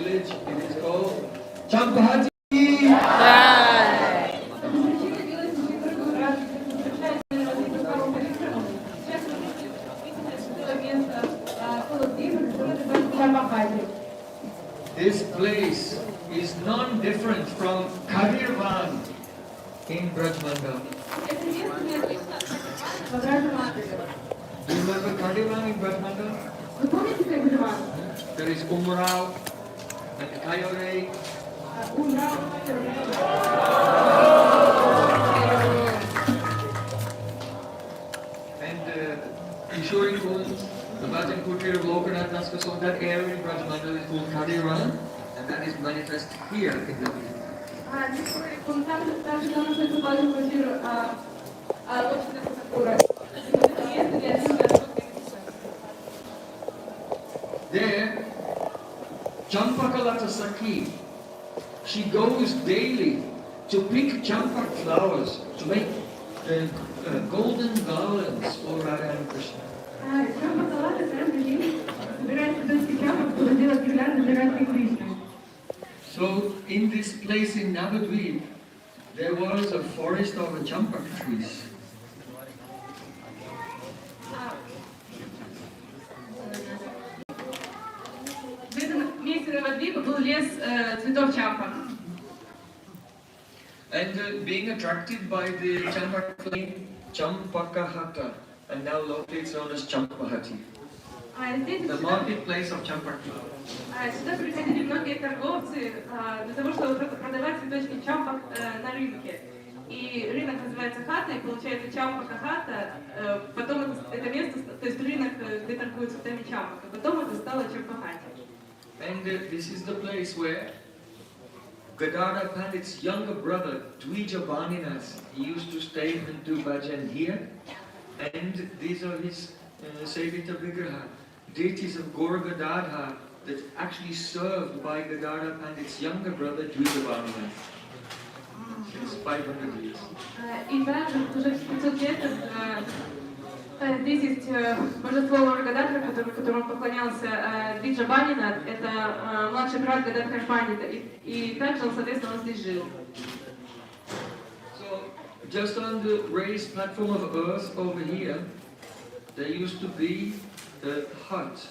village, it is called Keshavaji. This place is non-different from Kadirvan in Brajmanda. Do you remember Kadirvan in Brajmanda? There is Umrao and Kayore. And Kishori Kund, the Bhajan Kutir of Lokanath Naska, so that area in Brajmanda is called Kadirvan, and that is manifest here in the video. There, Champakalata Sakhi, she goes daily to pick champak flowers to make golden garlands for Radha and Krishna. So, in this place in Navadvip, there was a forest of champak trees. And being attracted by the champak flame, Champakahata, and now locally it's known as Champahati, the marketplace of champak flowers. Сюда приходили многие торговцы для того, чтобы продавать цветочки чампак на рынке. И рынок называется хата, и получается чампака хата, потом это место, то есть рынок, где торгуют цветами чампака, потом это стало Чампахати. And this is the place where Gadadhar Pandit's younger brother, Dvija Baninath, he used to stay and do bhajan here. And these are his Sevita Vigraha, deities of Gaur Gadadhar that actually served by Gadadhar Pandit's younger brother, Dvija Baninath. Since 500 years. И также уже в 500 лет здесь есть божество Гададхара, которому поклонялся Двиджа Банинат, это младший брат Гададхар Пандита, и также он, соответственно, он здесь жил. So, just on the raised platform of earth over here, there used to be the hut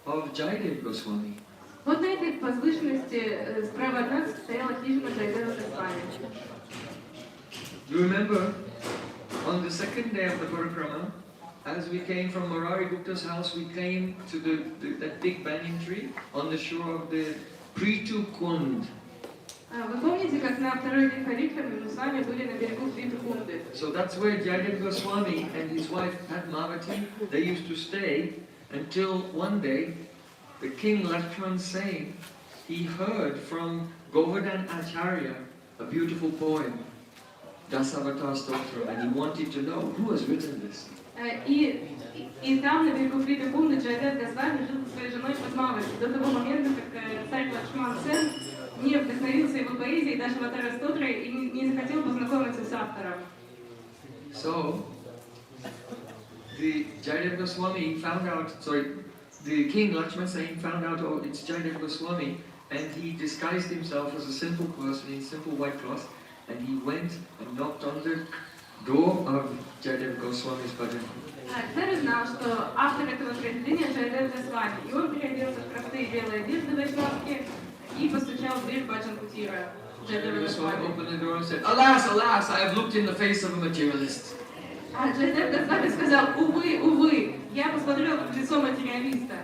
of Jayadev Goswami. Вот на этой возвышенности справа от нас стояла хижина Джайадева Госвами. You remember, on the second day of the Parikrama, as we came from Murari Gupta's house, we came to that big banyan tree on the shore of the Pritu Kund. Вы помните, как на второй день Парикрамы мы с вами были на берегу Приту Кунды? So that's where Jayadev Goswami and his wife Padmavati, they used to stay until one day the king Lakshman Sen, he heard from Govardhan Acharya a beautiful poem, Dasavatar Stotra, and he wanted to know who has written this. И там, на берегу Приты Кунды, Джайадев Госвами жил со своей женой Падмавати до того момента, как царь Лакшман Сен не вдохновился его поэзией Дашаватара Стотрой и не захотел познакомиться с автором. So, the Jayadev Goswami found out, the king Lakshman Sen found out, oh, it's Jayadev Goswami, and he disguised himself as a simple person in simple white cloth, and he went and knocked on the door of Jayadev Goswami's bhajan. Царь узнал, что автор этого произведения Джайадев Госвами, и он переоделся в простые белые одежды вайшнавские и постучал в дверь баджан кутира Джайадева Госвами. Opened the door and said, "Alas, alas, I have looked in the face of a materialist." Джайадев Госвами сказал: увы, увы, я посмотрел в лицо материалиста.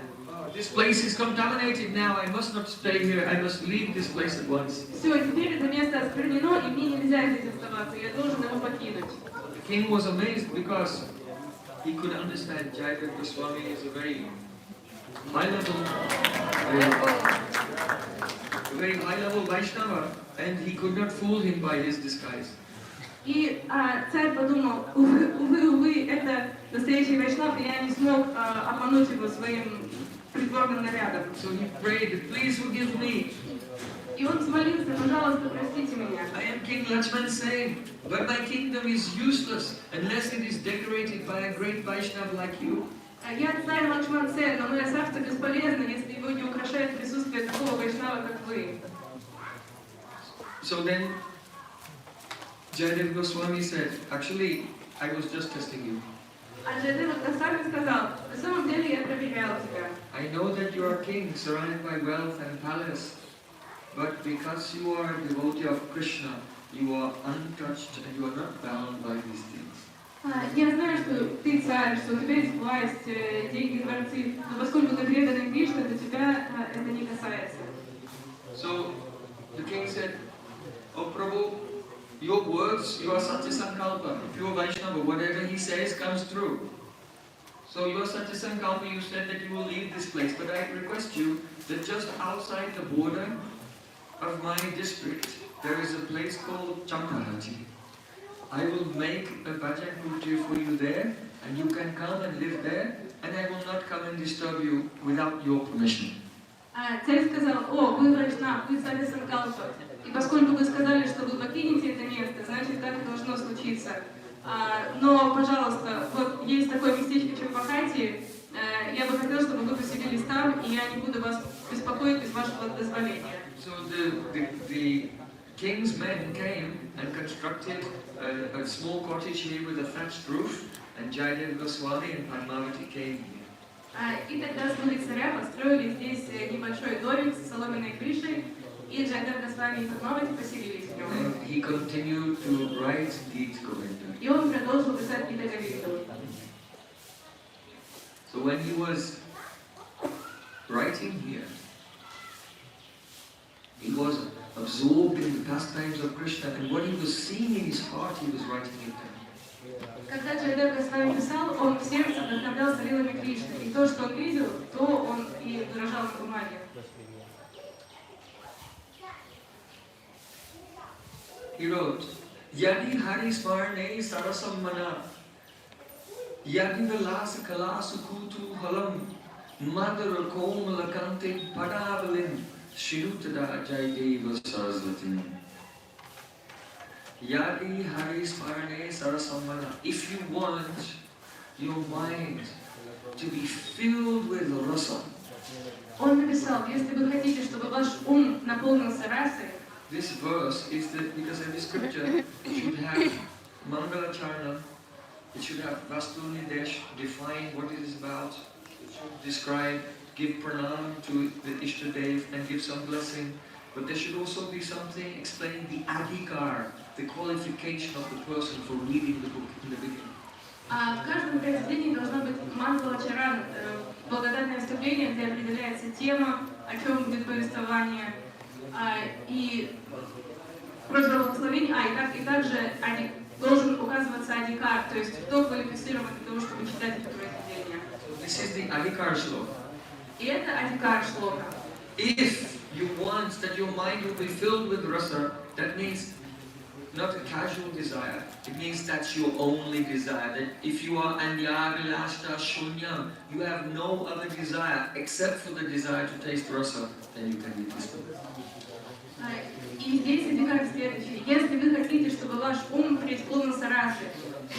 This place is contaminated now. I must not stay here. I must leave this place at once. Все, теперь это место осквернено, и мне нельзя здесь оставаться. Я должен его покинуть. The king was amazed because he could understand Jayadev Goswami is a very high level Vaishnava, and he could not fool him by his disguise. И царь подумал: увы, увы, увы, это настоящий вайшнав, и я не смог обмануть его своим придворным нарядом. So he prayed, "Please forgive me." И он взмолился: пожалуйста, простите меня. I am King Lakshman Sen, but my kingdom is useless unless it is decorated by a great Vaishnava like you. Я царь Лакшман Сен, но мое царство бесполезно, если его не украшает присутствие как вы. So then Jayadeva Goswami said, actually, I was just testing you. А Джайадева Госвами сказал, на самом деле я проверял тебя. I know that you are king, surrounded by wealth and palace, but because you are a devotee of Krishna, you are untouched and you are not bound by these things. Я знаю, что ты царь, что у тебя есть власть, деньги, дворцы, но поскольку ты преданный Кришне, то тебя это не касается. So the king said, "Oh Prabhu, your words, you are Satya Sankalpa, pure Vaishnava, whatever he says comes true. So you are Satya Sankalpa, you said that you will leave this place, but I request you that just outside the border of my district, there is a place called Keshavaji. I will make a bhajan kutir for you there, and you can come and live there, and I will not come and disturb you without your permission." Царь сказал, о, вы Вайшнав, вы Сатя Санкалпа, и поскольку вы сказали, что вы покинете это место, значит так и должно случиться. Но, пожалуйста, вот есть такое местечко Чампахати, я бы хотела, чтобы вы поселились там, и я не буду вас беспокоить без вашего дозволения. So the king's men came and constructed a small cottage here with a thatched roof, and Jayadeva Goswami and Padmavati came here. И тогда слуги царя построили здесь небольшой домик с соломенной крышей, и Джайадева Госвами и Падмавати поселились в нем. And he continued to write Gita Govinda. И он продолжил писать Гита Говинду. So when he was writing here, he was absorbed in the pastimes of Krishna, and what he was seeing in his heart, he was writing it down. Когда Джайадева Госвами писал, он в сердце вдохновлялся лилами Кришны, и то, что он видел, то он и выражал на бумаге. He wrote, Yadi Hari Smarne Sarasammana Yadi Vilasa Kalasu Kutu Halam Madhura Komalakante Padavalin Shirutada Jayadeva Sarasvatin. Yadi Hari Smarne Sarasammana. If you want your mind to be filled with rasa, Он написал, если вы хотите, чтобы ваш ум наполнился расой, this verse is that because every scripture should have Mangalacharna, it should have Vastu Nidesh, define what it is about, it should describe, give pranam to the Ishtadev and give some blessing, but there should also be something explaining the adhikar, the qualification of the person for reading the book in the beginning. А в каждом произведении должно быть мангала-чаран, благодатное вступление, где определяется тема, о чем будет повествование, и просьба благословения, и также должен указываться адикар, то есть кто квалифицирован для того, чтобы читать это произведение. This is the adhikar shloka. И это адикар шлока. If you want that your mind will be filled with rasa, that means not a casual desire. It means that's your only desire. That if you are anyavilashta shunyam, you have no other desire except for the desire to taste rasa, then you can eat this book. И здесь адикар следующий. Если вы хотите, чтобы ваш ум преисполнился расой,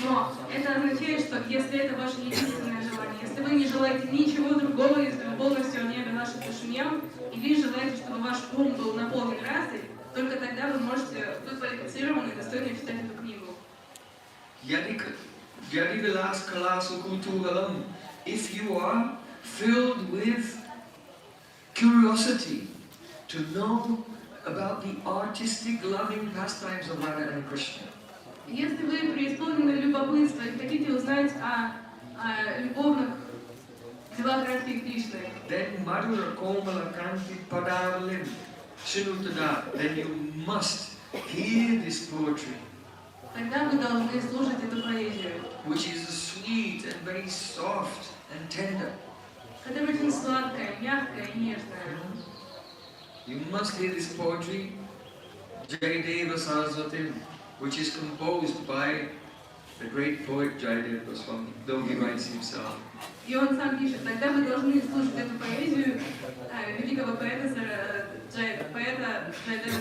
но это означает, что если это ваше единственное желание, если вы не желаете ничего другого, если вы полностью аньявилашта шуньям, и вы желаете, чтобы ваш ум был наполнен расой, только тогда вы можете быть квалифицированы и достойны читать эту книгу. Yadi vilas kalasu kutugalam. If you are filled with curiosity to know about the artistic loving pastimes of Radha and Krishna, если вы преисполнены любопытства и хотите узнать о любовных делах Радхи и Кришны, then Madhura Komala Kanti Padavalim Shinutada, then you must hear this poetry, тогда вы должны слушать эту поэзию, which is sweet and very soft and tender. которая очень сладкая, мягкая и нежная. You must hear this poetry, Jayadeva Saraswati, which is composed by the great poet Jayadeva Goswami, though he writes himself. И он сам пишет, тогда вы должны слушать эту поэзию великого поэта Джайадева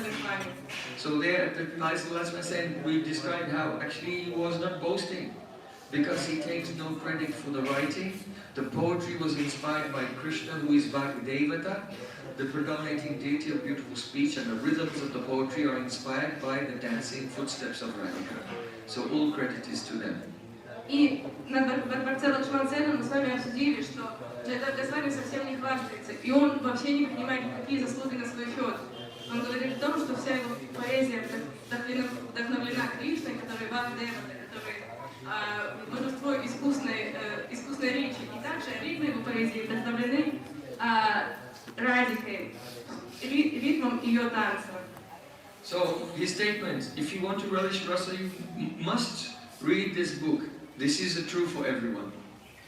Госвами. So there at the last lesson we described how actually he was not boasting. because he takes no credit for the writing. The poetry was inspired by Krishna, who is Vasudevata, the predominating deity of beautiful speech, and the rhythms of the poetry are inspired by the dancing footsteps of Radhika. So all credit is to them. И на дворце Лакшман-сена мы с вами обсудили, что Джайадевата с вами совсем не хвастается, и он вообще не принимает никакие заслуги на свой счет. Он говорит о том, что вся его поэзия вдохновлена Кришной, который Vasudevata, который множество искусной речи, и также ритмы его поэзии вдохновлены Радикой, ритмом ее танца. So his statement, if you want to relish rasa, you must read this book. This is true for everyone.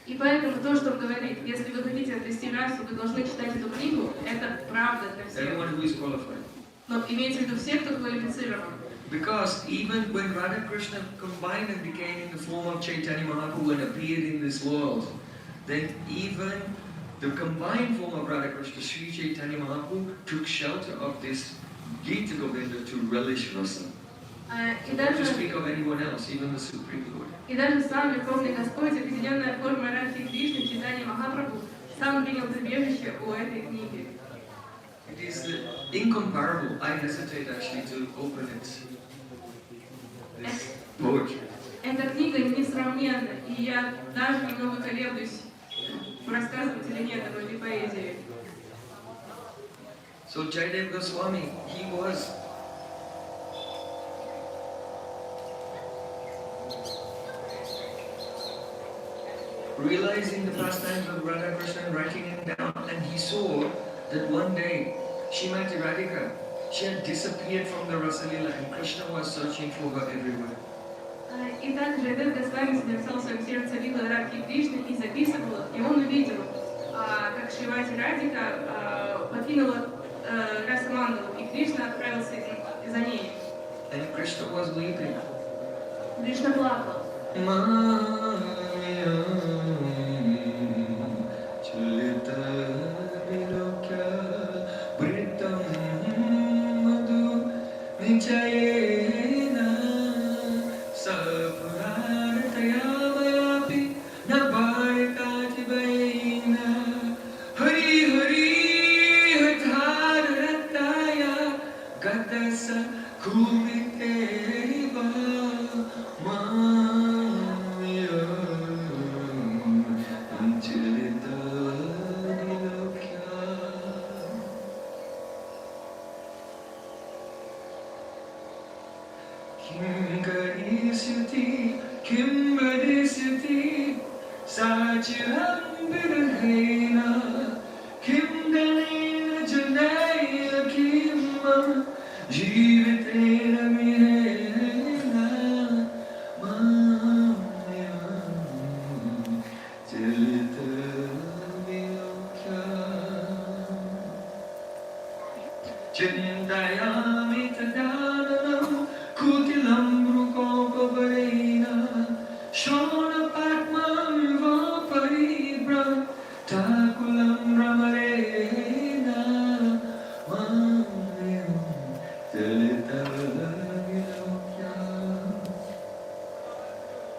И поэтому то, что он говорит, если вы хотите обрести расу, вы должны читать эту книгу, это правда для всех. Everyone who is qualified. Но имейте в виду все, кто квалифицирован. Because even when Radha Krishna combined and became in the form of Chaitanya Mahaprabhu and appeared in this world, then even the combined form of Radha Krishna, Sri Chaitanya Mahaprabhu, took shelter of this Gita Govinda to relish rasa. Not to speak of anyone else, even the Supreme Lord. И даже сам Верховный Господь, объединенная форма иерархии Кришны, Чайтанья Махапрабху, сам принял прибежище у этой книги. It is incomparable. I hesitate actually to open it. This poetry. Эта книга несравненна, и я даже немного колеблюсь, рассказывать или нет об этой поэзии. So Jayadeva Goswami, he was realizing the pastimes of Radha Krishna and writing it down, and he saw that one day Srimati Radhika, she had disappeared from the Rasalila and Krishna was searching for her everywhere. И также Джайадева Госвами созерцал в своем сердце лилу Радхи Кришны и записывал, и он увидел, как Шримати Радхика покинула Расамандалу, и Кришна отправился за ней. And Krishna was weeping. Кришна плакал.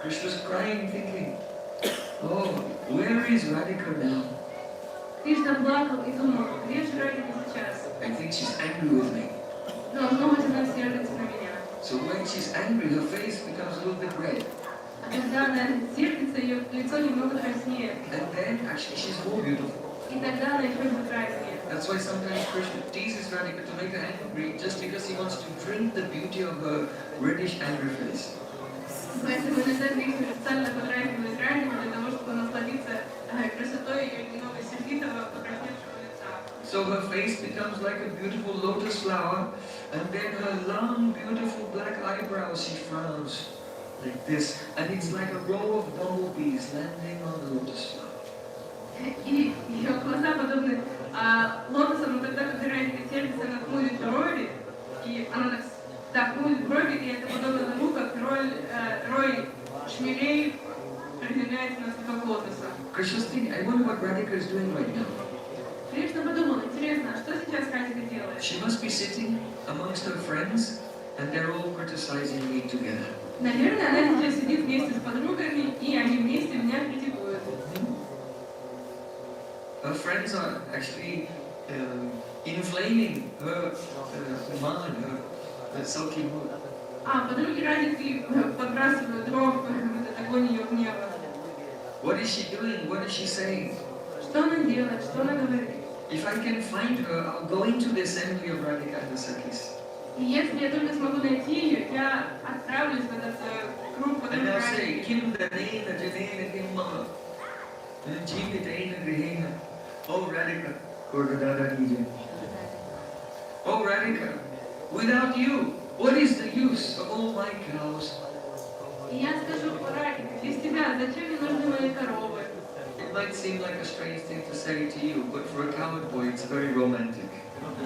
Krishna's crying, thinking, oh, where is Radhika now? Кришна плакал и думал, где же Радхика сейчас? I think she's angry with me. Должно быть, она сердится на меня. So when she's angry, her face becomes a little bit red. Когда она сердится, ее лицо немного краснеет. And then actually she's more beautiful. И тогда она еще прекраснее. That's why sometimes Krishna teases Radhika to make her angry just because he wants to drink the beauty of her reddish angry face. Поэтому иногда Кришна специально подрагивает Радхику для того, чтобы насладиться красотой ее немного сердитого, покрасневшего лица. So her face becomes like a beautiful lotus flower, and then her long, beautiful black eyebrows, she frowns like this, and it's like a row of bumblebees landing on the lotus flower. И ее глаза подобны лотосам, но тогда, когда Радхика сердится, она хмурит брови, и она так хмурит брови, и это подобно тому, как рой шмелей разделяется на цветок лотоса. Krishna's thinking, I wonder what Radhika is doing right now. Кришна подумал, интересно, что сейчас Радхика делает? She must be sitting amongst her friends, and they're all criticizing me together. Наверное, она сейчас сидит вместе с подругами, и они вместе меня критикуют. Her friends are actually inflaming her mind, her sulky mood. А подруги Радики подбрасывают дров в этот огонь ее гнева. What is she doing? What is she saying? Что она делает? Что она говорит? If I can find her, I'll go into the assembly of Radhika and the Sakhis. И если я только смогу найти ее, я отправлюсь в этот круг And подруг I'll say, Радики. Kim Danena Janena Kimma Jeevitena Grihena. Oh Radhika, Gurdada Nija. Oh Radhika, without you, what is the use of all my cows? И я скажу, Радика, без тебя зачем мне нужны мои коровы? It might seem like a strange thing to say to you, but for a coward boy, it's very romantic.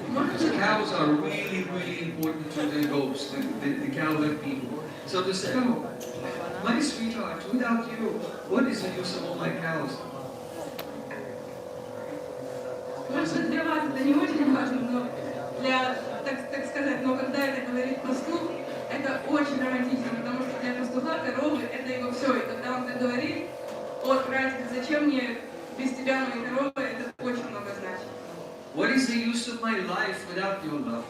Because cows are really, really important to the goats, the cowherd people. So to say, oh, my sweetheart, without you, what is the use of all my cows? Может, для вас это не очень важно, но для, так сказать, но когда это говорит пастух, это очень романтично, потому что для пастуха коровы это его все. И когда он так говорит, вот, Радика, зачем мне без тебя мои коровы, это очень много значит. What is the use of my life without your love?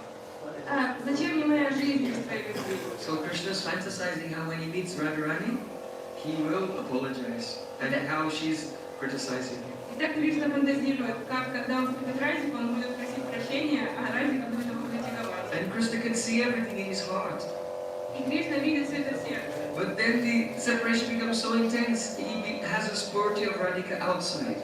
Зачем мне моя жизнь без твоей любви? So Krishna's fantasizing how when he meets Radharani, he will apologize, and how she's criticizing him. Итак, Кришна фантазирует, как когда он встретит Радику, он будет просить прощения, а Радика будет его критиковать. And Krishna can see everything in his heart. И Кришна видит все это сердце. But then the separation becomes so intense, he has a spurti of Radhika outside.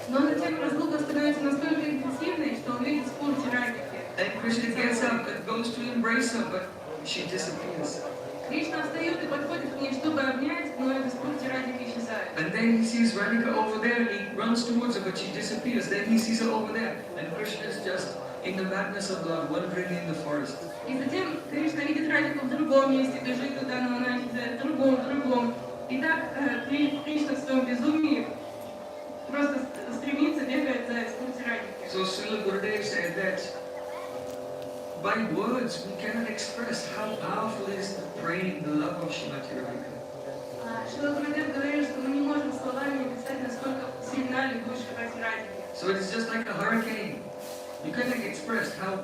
Но затем разлука становится настолько интенсивной, что он видит спорти Радики. And Krishna gets up and goes to embrace her, but she disappears. Кришна встает и подходит к ней, чтобы обнять, но эта спорти Радики исчезает. And then he sees Radhika over there, and he runs towards her, but she disappears. Then he sees her over there, and Krishna is just in the madness of love, wandering in the forest. И затем Кришна видит Радику в другом месте, бежит туда, но она исчезает, в другом. И так Кришна в своем безумии просто стремится, бегает за спорти Радики. So Srila Gurudev said that by words we cannot express how powerful is praying the love of Srimati Radhika. Шрила Гурудев говорит, что мы не можем словами описать, насколько сильна любовь Шримати Радики. So it is just like a hurricane. You cannot express how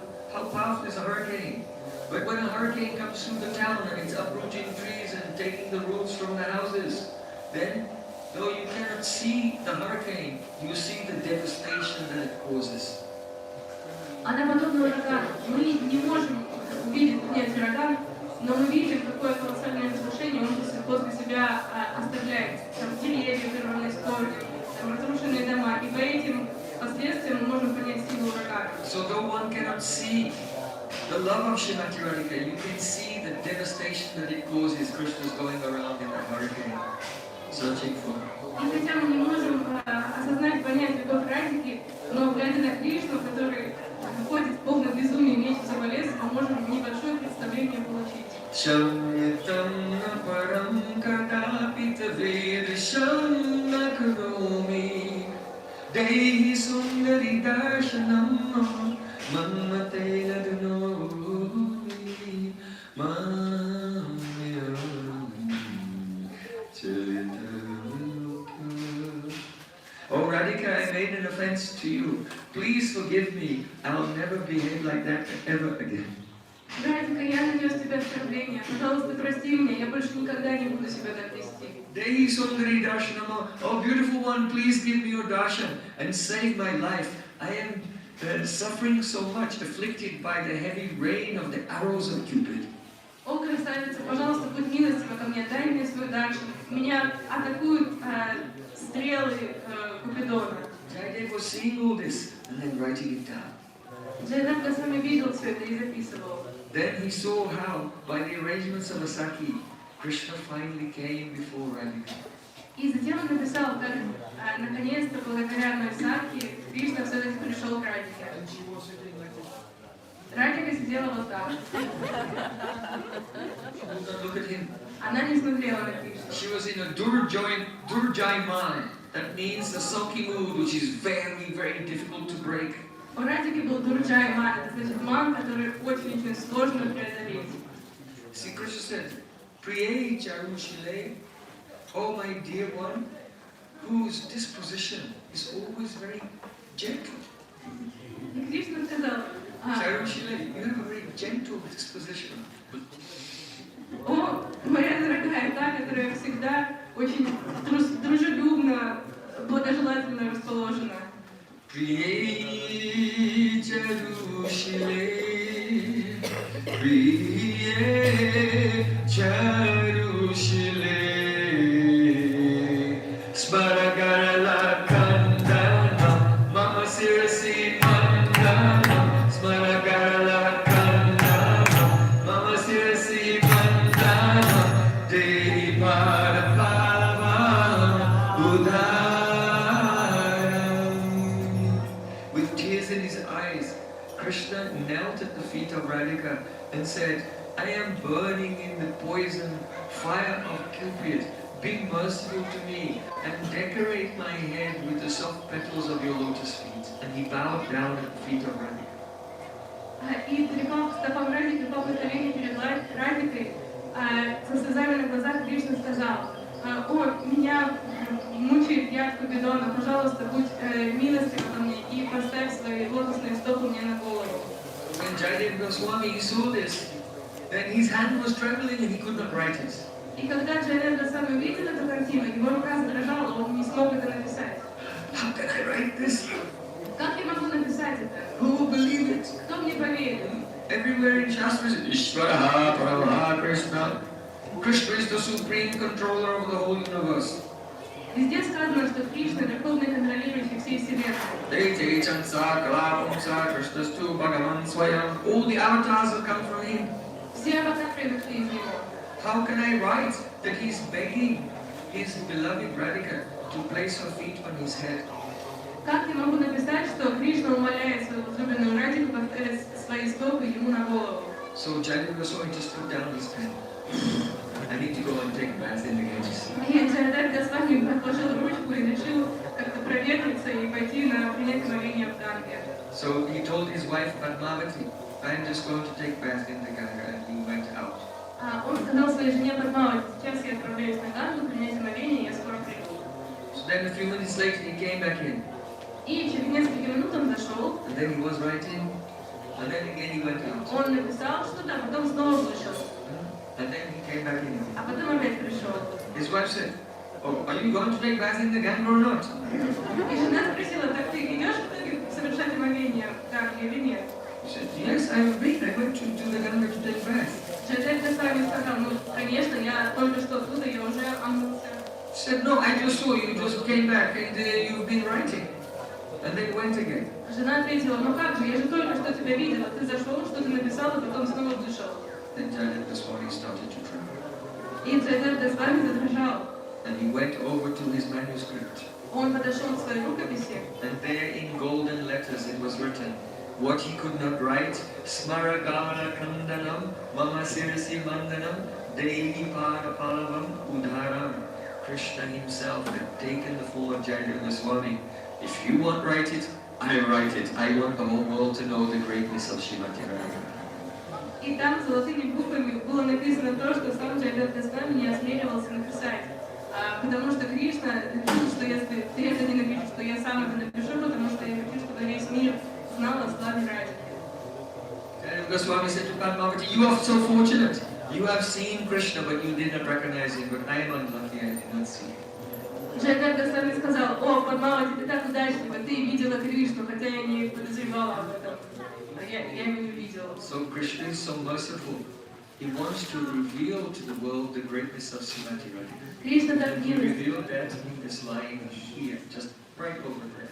powerful is a hurricane. But when a hurricane comes through the town and it's uprooting trees and taking the roofs from the houses, then though you cannot see the hurricane, you see the devastation that it causes. Она подобна урагану. Мы не можем увидеть, понять ураган, но мы видим, какое колоссальное разрушение он после себя оставляет. Там деревья, вырванные с корнем, там разрушенные дома. И по этим последствиям мы можем понять силу урагана. So though one cannot see the love of Srimati Radhika, you can see the devastation that it causes. Krishna's going around in a hurricane, searching for her. И хотя мы не можем осознать, понять любовь Радики, но глядя на Кришну, который выходит в полном безумии, мечется по лесу, мы можем небольшое представление получить. Shamyatam param kadapita vedasham nakaromi Dehi sundari darshanam Mamate ladunori Mamyam Charitamukha. Oh Radhika, I made an offense to you. Please forgive me. I'll never behave like that ever again. Радика, я нанес тебе оскорбление. Пожалуйста, прости меня, я больше никогда не буду себя так вести. Dehi Sundari Darshanama. Oh beautiful one, please give me your darshan and save my life. I am suffering so much, afflicted by the heavy rain of the arrows of Cupid. О, красавица, пожалуйста, будь милостива ко мне, дай мне свой даршан. Меня атакуют стрелы Купидона. Jaydev was seeing all this and then writing it down. Джайдев Госвами видел все это и записывал. Then he saw how, by the arrangements of a Saki, Krishna finally came before Radhika. И затем он написал, как наконец-то, благодаря одной Саки, Кришна все-таки пришел к Радике. Радика сидела вот так. Look at him. Она не смотрела на Кришну. She was in a Durjai mind. That means a sulky mood, which is very, very difficult to break. У Радики был Дурджай Ман, это значит ман, который очень-очень сложно преодолеть. See, Krishna said, Priye Charushile, oh my dear one, whose disposition is always very gentle. И Кришна сказал, Charushile, you have a very gentle disposition. о, моя дорогая та, которая всегда очень дружелюбно, благожелательно расположена. Priye Charushile, Priye Charushile, Smaragarala Kandana, Mama Sirasi Mandana, Smaragarala Kandana, Mama Sirasi Mandana, Devi Parapalava Udharam. With tears in his eyes, Krishna knelt at the feet of Radhika and said, I am burning in the poison fire of Cupid. Be merciful to me and decorate my head with the soft petals of your lotus feet. And he bowed down at the feet of Radhika. И припав к стопам Радики, припав на колени перед Радикой, со слезами на глазах Кришна сказал, о, меня мучает яд Купидона, пожалуйста, будь милостив ко мне и поставь свои лотосные стопы мне на голову. When Jayadeva Goswami saw this, then his hand was trembling and he could not write it. И когда Джайадева Госвами увидел эту картину, его рука задрожала, он не смог это написать. How can I write this? Как я могу написать это? Who will believe it? Кто мне поверит? Everywhere in Shastras, Ishvaraha, Paramaha, Krishna. Krishna is the supreme controller of the whole universe. Везде сказано, что Кришна верховный контролирующий всей вселенной. Dete, Chansa, Kalapamsa, Krishnastu, Bhagavan, Swayam. All the avatars have come from him. Все аватары пришли из него. How can I write that he's begging his beloved Radhika to place her feet on his head? Как я могу написать, что Кришна умоляет свою возлюбленную Радику поставить свои стопы ему на голову? So Jayadeva Goswami just put down his pen. I need to go and take bath in the Ganges. И Джайадева Госвами отложил ручку и решил как-то проветриться и пойти на принять омовение в Ганге. So he told his wife Padmavati, I'm just going to take bath in the Ganga, and he went out. Он сказал своей жене Падмавати, сейчас я отправляюсь на Гангу принять омовение, я скоро приду. So then a few minutes later he came back in. И через несколько минут он зашел, And then he was writing, and then again he went out. он написал что-то, а потом снова вышел, And then he came back in. а потом опять пришел. His wife said, oh, are you going to take bath in the Ganga or not? И жена спросила, так ты идешь в итоге совершать омовение в Ганге или нет? He said, yes, I have been. I went to the Ganga to take bath. Джайадева Госвами сказал, ну, конечно, я только что оттуда, я уже омылся. She said, no, I just saw you just came back and you've been writing. And then went again. Жена ответила, ну как же, я же только что тебя видела, ты зашел, что-то написал, а потом снова вышел. Then Jayadeva Goswami started to tremble. И Джайадева Госвами задрожал. And he went over to his manuscript. Он подошел к своей рукописи, And there in golden letters it was written, what he could not write, Smaragara Kandanam, Mama Sirasi Mandanam, Devi Parapalavam Udharam. Krishna himself had taken the form of Jayadeva Goswami. If you won't write it, I write it. I want the whole world to know the greatness of Srimati Radhika. и там золотыми буквами было написано то, что сам Джайадева Госвами не осмеливался написать. Потому что Кришна решил, что если ты это не напишешь, что я сам это напишу, потому что я хочу, чтобы весь мир знал о славе Радики. Jayadeva Goswami said to Padmavati, you are so fortunate. You have seen Krishna, but you did not recognize him. But I am unlucky, I did not see him. Джайадева Госвами сказал, о, Падмавати, ты так удачлива, ты видела Кришну, хотя я не подозревала об этом. Я его не видела. So Krishna is so merciful. He wants to reveal to the world the greatness of Srimati Radhika. Кришна так He милостив. revealed that in this line here, just right over there.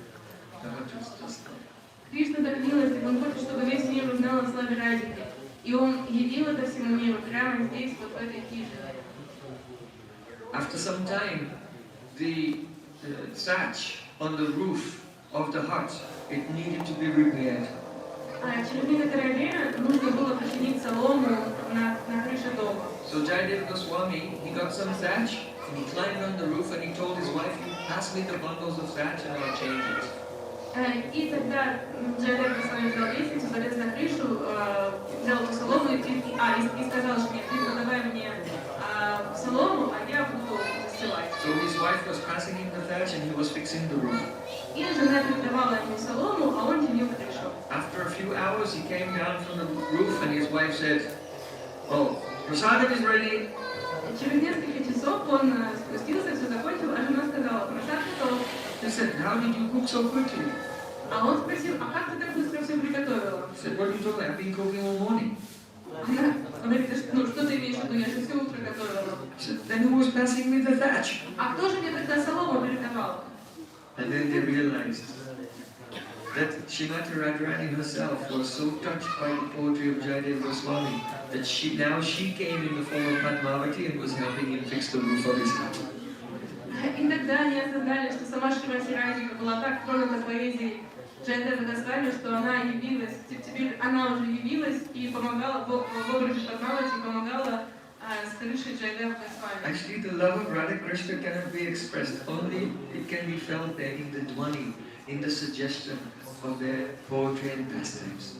Just Кришна так милостив, он хочет, чтобы весь мир узнал о славе Радики. И он явил это всему миру прямо здесь, вот в этой хижине. After some time, the thatch on the roof of the hut, it needed to be repaired. Через некоторое время нужно было починить солому на крыше дома. So Jayadeva Goswami, he got some thatch, and he climbed on the roof, and he told his wife, you pass me the bundles of thatch and I'll change it. И тогда Джайадева Госвами взял лестницу, залез на крышу, взял эту солому и сказал жене, ты подавай мне thatch and he was fixing the roof. И жена передавала ему солому, а он чинил крышу. After a few hours, he came down from the roof and his wife said, "Oh, prasadam is ready." Через несколько часов он спустился, все закончил, а жена сказала: "Просад готов." He said, "How did you cook so quickly?" А он спросил: "А как ты так быстро все приготовила?" He said, "What are you talking about? I've been cooking all morning." Она говорит: "Ну что ты имеешь в виду? Я же все утро готовила." He said, "Then who was passing me the thatch?" А кто же мне тогда солому передавал? And then they realized that Srimati Radharani herself was so touched by the poetry of Jayadeva Goswami that she came in the form of Padmavati and was helping him fix the roof of his house. И тогда они осознали, что сама Шримати Радхика была так тронута поэзией Джайадевы Госвами, что она явилась, теперь она уже явилась и помогала в образе Падмавати, помогала с крышей Джайадевы Госвами. Actually, the love of Radha Krishna cannot be expressed. Only it can be felt there in the dhwani, in the suggestion of their poetry and pastimes.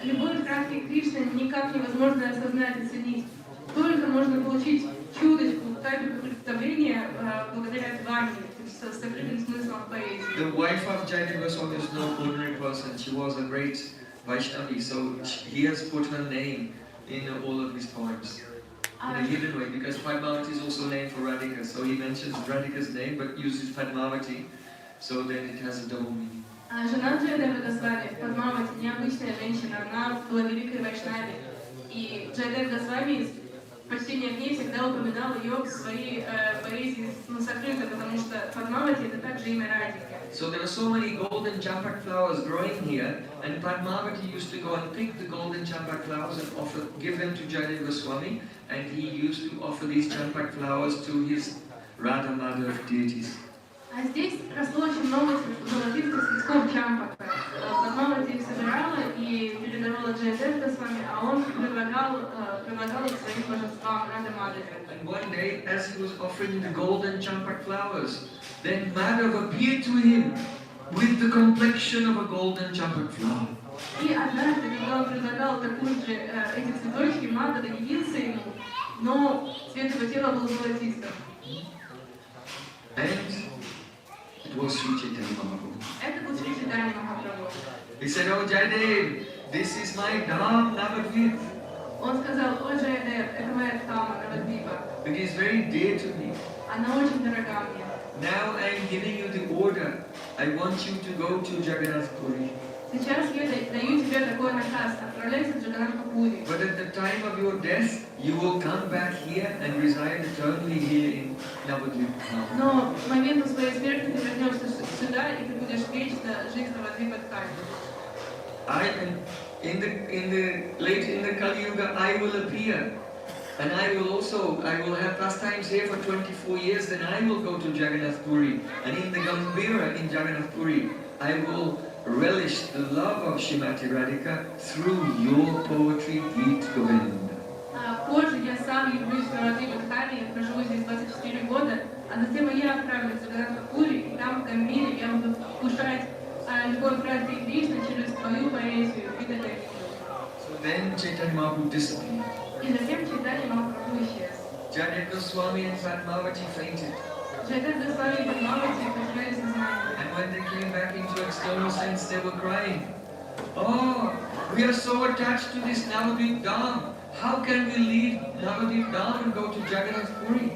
Любовь Радхи Кришны никак невозможно осознать и ценить. Только можно получить чуточку, капельку представления благодаря Двани, со скрытым смыслом поэзии. The wife of Jayadeva Goswami is no ordinary person. She was a great Vaishnavi, so he has put her name in all of his poems. In a hidden way, because Padmavati is also named for Radhika, so he mentions Radhika's name but uses Padmavati, so then it has a double meaning. Жена Джайадевы Госвами, Падмавати, необычная женщина, она была великой вайшнави. И Джайадев Госвами в почтении к ней всегда упоминал ее в своей поэзии сокрыто, потому что Падмавати это также имя Радхики. So there are so many golden champak flowers growing here, and Padmavati used to go and pick the golden champak flowers and give them to Jayadeva Goswami, and he used to offer these champak flowers to his Radha Madhav deities. А здесь росло очень много золотых цветков чампака. Падмавати их собирала и передавала Джайадеве Госвами, а он предлагал их своим божествам Радha Мадхаве. And one day, as he was offering the golden champak flowers, then Madhav appeared to him with the complexion of a golden champak flower. И однажды, когда он предлагал эти цветочки, Мадхав явился ему, но цвет его тела был золотистым. And it was Sri Chaitanya Mahaprabhu. Это был Шри Чайтанья Махапрабху. He said, "Oh Jayadev, this is my Dham Navadvip. Он сказал: "О, Джайадев, это моя Дхама, Навадвипа. It is very dear to me. Она очень дорога мне. Now I am giving you the order. I want you to go to Jagannath Puri. Сейчас я даю тебе такой наказ: отправляйся в Джаганнатхапури. But at the time of your death, you will come back here and reside eternally here in Navadvip. Но к моменту своей смерти ты вернешься сюда, и ты будешь вечно жить в Навадвипа Дхаме. I am in the Kali Yuga, I will appear, and I will have pastimes here for 24 years. Then I will go to Jagannath Puri, and in the Gambira in Jagannath Puri, I will relish the love of Srimati Radhika through your poetry, Geet Govinda." Позже я сам явлюсь в Навадвипа Дхаме, я проживу здесь 24 года, а затем и я отправлюсь в Джаганнатхапури, и там в Гамбире я буду вкушать любовь Радхи Кришны через твою поэзию, Гита Говинду. So then Chaitanya Mahaprabhu disappeared. И затем Чайтанья Махапрабху исчез. Jayadeva Goswami and Padmavati fainted. Джайадев Госвами и Падмавати потеряли сознание. And when they came back into external sense, they were crying. "Oh, we are so attached to this Navadvip Dham. How can we leave Navadvip Dham and go to Jagannath Puri?"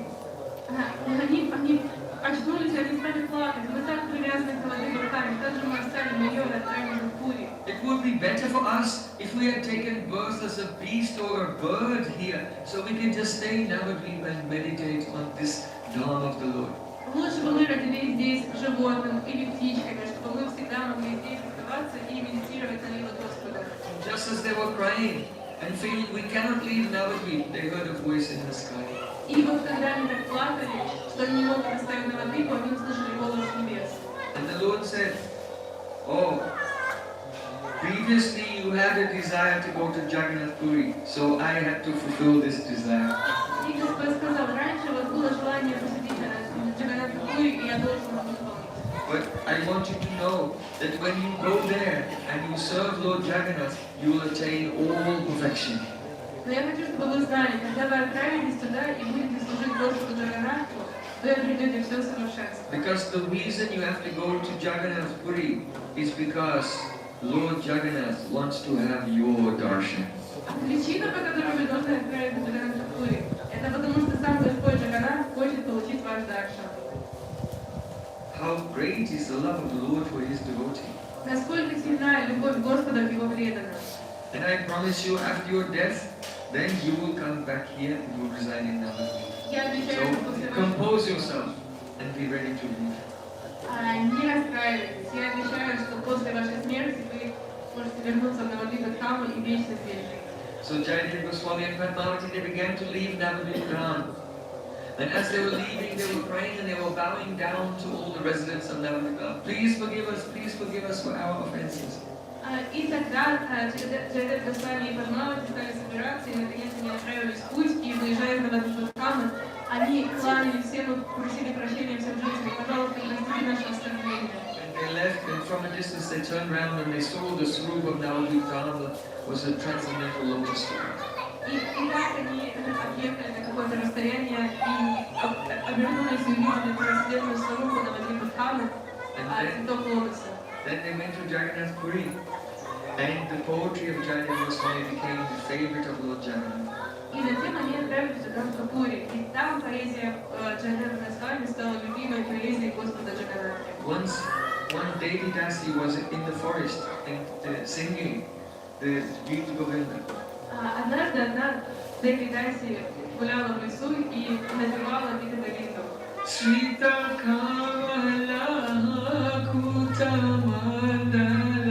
Они очнулись, они стали плакать. Мы так привязаны к Навадвипа Дхаме, как же мы оставим ее и отправим в Пури? It would be better for us if we had taken birth as a beast or a bird here, so we can just stay in Navadvip and meditate on this Dham of the Lord. Лучше бы мы родились здесь животным или птичками, чтобы мы всегда могли здесь оставаться и медитировать на милость Господа. Just as they were crying and feeling we cannot leave Navadvip, they heard a voice in the sky. И вот когда они так плакали, что они не могут оставить Навадвипу, они услышали голос небес. And the Lord said, "Oh, previously you had a desire to go to Jagannath Puri, so I had to fulfill this desire. И Господь сказал: "Раньше у вас было желание посетить Джаганнатхапури, и я должен вам выполнить. But I want you to know that when you go there and you serve Lord Jagannath, you will attain all perfection." Но я хочу, чтобы вы знали, когда вы отправитесь туда и будете служить Господу Джаганнатху, то и обретете все совершенство. Because the reason you have to go to Jagannath Puri is because Lord Jagannath wants to have your darshan. Причина, по которой вы должны отправиться в Джаганнатхапури, это потому что сам Господь Джаганнат хочет получить ваш даршан. How great is the love of the Lord for his devotee. Насколько сильна любовь Господа к Его преданным. And I promise you, after your death, then you will come back here and you will reside in Navadvip. Я обещаю, что So после вашей... compose yourself and be ready to leave. Не расстраивайтесь. Я обещаю, что после вашей смерти вы сможете вернуться в Навадвипадхаму и вечно здесь жить. So Jayadeva Goswami and Padmavati, they began to leave Navadvip. And as they were leaving, they were praying and they were bowing down to all the residents of Navadvip. Please forgive us for our offenses. И тогда Джайадев Госвами и Падмавати стали собираться, и наконец они отправились в путь, и выезжая из Навадвипадхамы, они кланялись всем и просили прощения всем жителям. Пожалуйста, простите наше оскорбление. And they left, and from a distance they turned around and they saw the Swarup of Navadvip was a transcendental lotus flower. И так они отъехали на какое-то расстояние и обернулись и увидели трансцендентную сварупу Навадвипадхамы, цветок лотоса. Then they went to Jagannath Puri, and the poetry of Jayadeva Goswami became the favorite of Lord Jagannath. И затем они отправились в Джаганнатхапури, и там поэзия Джайадева Госвами стала любимой поэзией Господа Джаганнатха. Once, one Devi Dasi was in the forest and singing the Gita Govinda. Однажды одна Деви Даси гуляла в лесу и напевала Гита Говинду. Srita Kavala Kuta Mandala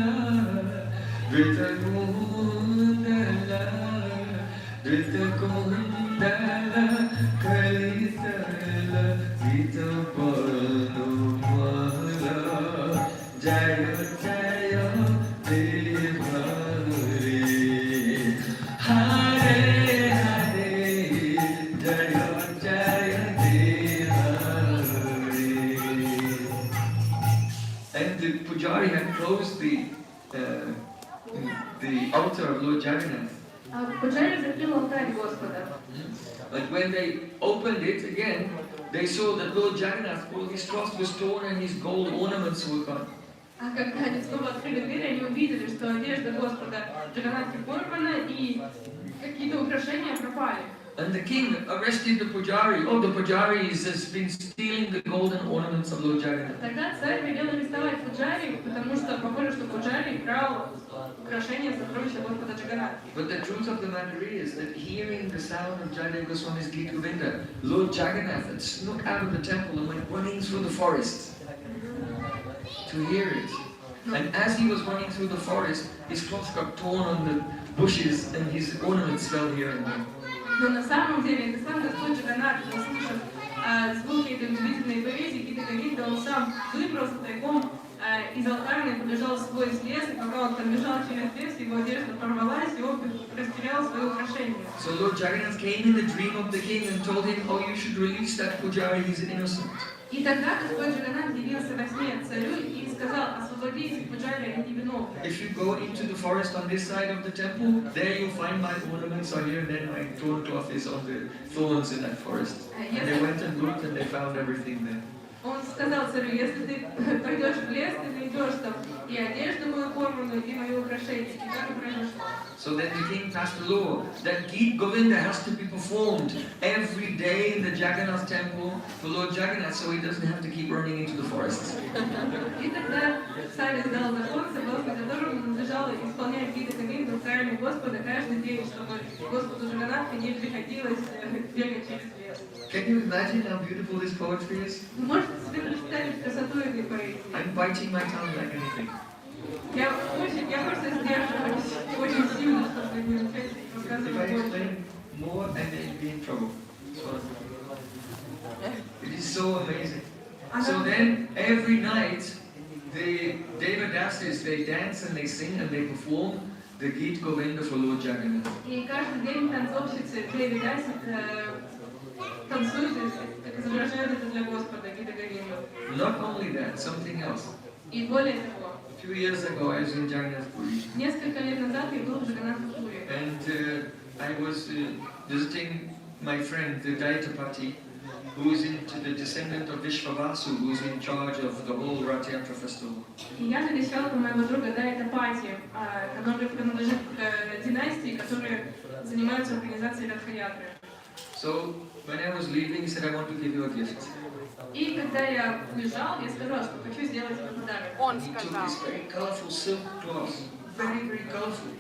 Rita Kundala Rita Kundala Kalitala Rita Palumala Jaya Jaya Devari Hare Hare Jaya Jaya And the pujari had closed the altar of Lord Jagannath. Пуджари закрыл алтарь Господа. But when they opened it again, they saw that Lord Jagannath, all his cloth was torn and his gold ornaments were gone. А когда они снова открыли дверь, они увидели, что одежда Господа Джаганнатхи порвана и какие-то украшения пропали. And the king arrested the pujari. Oh, the pujari has been stealing the golden ornaments of Lord Jagannath. Тогда царь велел арестовать Пуджари, потому что похоже, что Пуджари крал украшения сокровища Господа Джаганнатхи. But the truth of the matter is that hearing the sound of Jayadeva Goswami's Gita Govinda, Lord Jagannath had snuck out of the temple and went running through the forest to hear it. And as he was running through the forest, his cloth got torn on the bushes and his ornaments fell here and there. Но на самом деле, это сам Господь Джаганнат, услышав звуки этой удивительной поэзии, Гита Говинда, он сам выбрался тайком из алтаря и побежал в свой лес, и пока он там бежал через лес, его одежда порвалась, и он растерял свои украшения. So Lord Jagannath came in the dream of the king and told him, oh, you should release that pujari, he's innocent. И тогда Господь Джаганнат явился во сне царю и сказал: освободите Пуджари, они невиновны. If you go into the forest on this side of the temple, there you'll find my ornaments are here, and then my torn cloth is on the thorns in that forest. And they went and looked and they found everything there. Он сказал царю: если ты пойдешь в лес, ты найдешь там и одежду мою порванную, и мои украшения. И так и произошло. So then the king passed a law that Gita Govinda has to be performed every day in the Jagannath temple for Lord Jagannath, so he doesn't have to keep running into the forests. И тогда царь издал закон, согласно которому надлежало исполнять Гита Говинду в храме Господа каждый день, чтобы Господу Джаганнатху не приходилось бегать через лес. Can you imagine how beautiful this poetry is? Вы можете себе представить красоту этой поэзии? I'm biting my tongue like anything. Я просто сдерживаюсь очень сильно, чтобы не начать If I рассказывать больше. explain more, I may be in trouble. So, it is so amazing. So then, every night, the Devadasis, they dance and they sing and they perform the Gita Govinda for Lord Jagannath. И каждый день танцовщицы Деви Даси танцуют и изображают это для Господа, Гита Говинду. Not only that, something else. И более того, A few years ago, I was in Jagannath Puri, несколько лет назад я был в Джаганнатхапуре. and I was visiting my friend, the Dayatapati, who is the descendant of Vishwavasu, who is in charge of the whole Rath Yatra festival. И я навещала моего друга, да, это Пати, который принадлежит к династии, которые занимаются организацией Радха-ятры. So when I was leaving, he said, I want to give you a gift. И когда я уезжал, я сказала, что хочу сделать тебе подарок. Он He took сказал. this very colorful silk cloth, very, very colorful.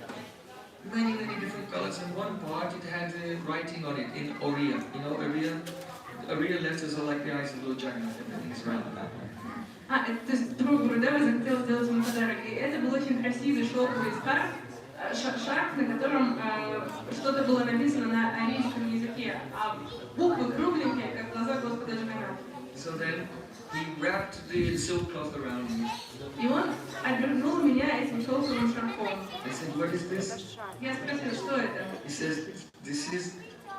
Many, many different colors. And one part, it had writing on it in Oriya. You know, Oriya letters are like the eyes of Lord Jagannath. Everything's round. То есть друг Гурудева захотел сделать мне подарок. И это был очень красивый шелковый шарф, на котором что-то было написано на арийском языке, а буквы кругленькие, как глаза Господа Джаганнатха. So then he wrapped the silk cloth around me. И он обернул меня этим шелковым шарфом. I said, what is this? Я спросила, что это? He says, this is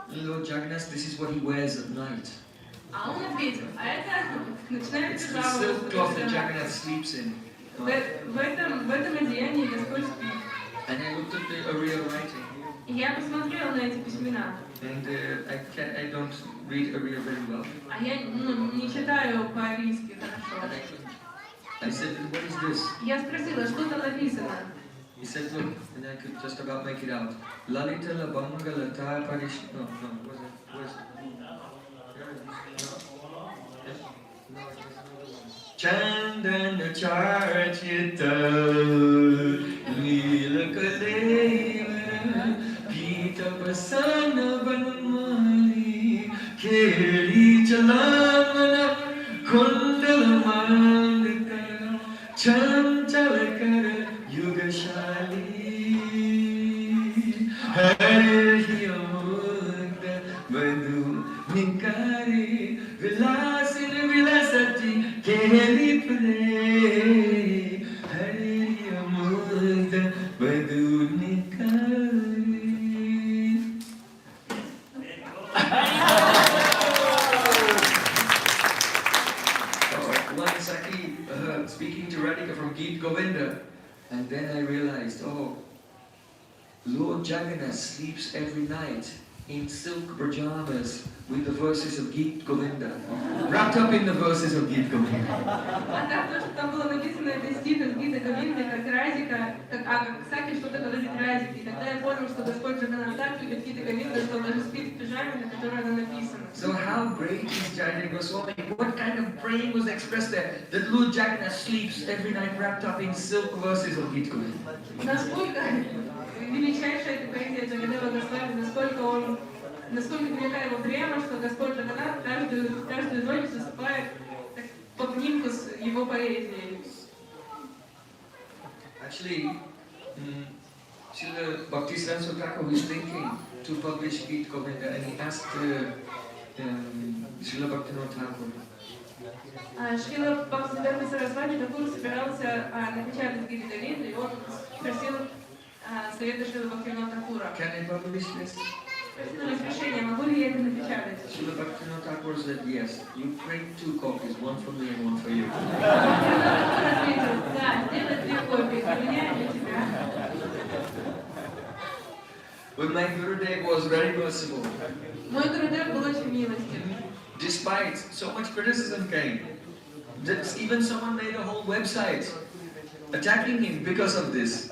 Lord Jagannath, this is what he wears at night. А он ответил, а это ночная It's the пижама silk cloth that Господа. Jagannath sleeps in. В этом одеянии Господь спит. And I looked at the Oriya writing. И я посмотрела на эти письмена. And I don't read Oriya very well. А я не читаю по-арийски хорошо. I said, what is this? Я спросила, что там написано. He said, look, and I could just about make it out. Lalita la banga la ta parish. No, was it? Chandana charchita lila kaleva Pita basana banmali Keri chalamana kundala mandaka Chanchalakara yugashali Hare Yamukta Madhu Nikari Vilasin Vilasati Keri Pare Hare Yamukta Madhu Nikari. One Saki speaking to Radhika from Geet Govinda, and then I realized, oh, Lord Jagannath sleeps every night in silk pajamas with the verses of Geet Govinda, wrapped up in the verses of Geet Govinda. А так то, что там было написано, это стих из Гиты Говинды, как Радика, как Саки что-то говорит Радике. И тогда я понял, что Господь Джаганнат так любит Гиты Говинды, что он даже спит в пижаме, на которой она написана. So how great is Jayadeva Goswami? What kind of brain was expressed there? That Lord Jagannath sleeps every night wrapped up in silk verses of Geet Govinda. Насколько величайшая эта поэзия Джаганнева Госвами, насколько велика его према, что Господь Джаганнат каждую ночь засыпает в обнимку с его поэзией. Actually, Srila Bhaktisiddhanta Thakur was thinking to publish Geet Govinda, and he asked Srila Bhaktivinoda Thakur. Шрила Бхактисиddhanta Сарасвати Тхакур собирался напечатать Гиты Говинду, и он спросил совета Шрила Бхактивинода Тхакура. Can I publish this? Спросил разрешение, могу ли я это напечатать? Srila Bhaktivinoda Thakur said yes. You print 2 copies, one for me and one for you. Тхакур ответил, да, сделай 2 копии, для меня и для тебя. But my Gurudev was very merciful. Мой Гурудев был очень милостив. Despite so much criticism came, that even someone made a whole website attacking him because of this.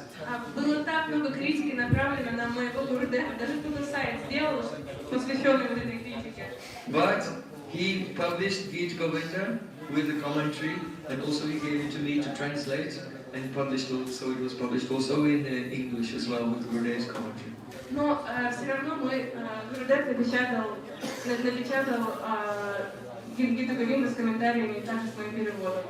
Было так много критики направлено на моего Гурудева, даже кто-то сайт сделал, посвященный вот этой критике. But he published Geet Govinda with a commentary, and also he gave it to me to translate, and published also, it was published also in English as well with Gurudev's commentary. Но все равно мой Гурудев напечатал Гиту Говинду с комментариями и также с моим переводом.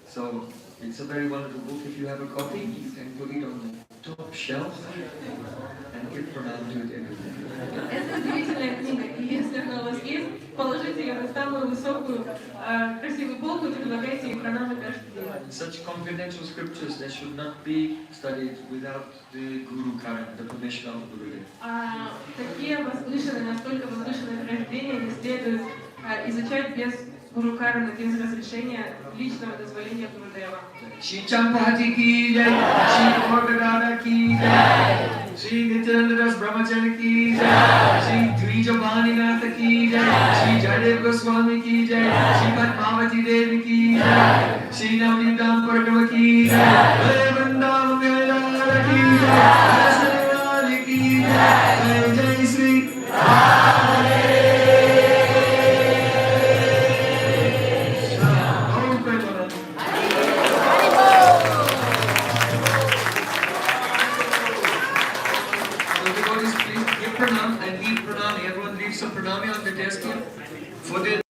So it's a very wonderful book. If you have a copy, you can put it on the top shelf and give pranam to it every day. Это удивительная книга, и если она у вас есть, положите ее на самую высокую, красивую полку и предлагайте ей пранамы каждый день. Such confidential scriptures, they should not be studied without the Guru Karan, the permission of the Gurudev. Такие возвышенные, настолько возвышенные произведения не следует изучать без Гуру Карана, без разрешения личного дозволения Гурудева. Shri Champati ki jai, Shri Bhagavata ki jai, Shri Nityananda Das Brahmacharya ki jai, Shri Dvija Bhaninatha ki jai, Shri Baladev Goswami ki jai, Srimad Bhavaji Devi ki jai, Shri Navnidam Purnama ki jai, Hare Vrindavan Vyadara ki jai, Hare Sarvali ki jai, Jai Shri Om Premanand. So devotees, please give pranam and leave pranam. Everyone leave some pranami on the desk here. For the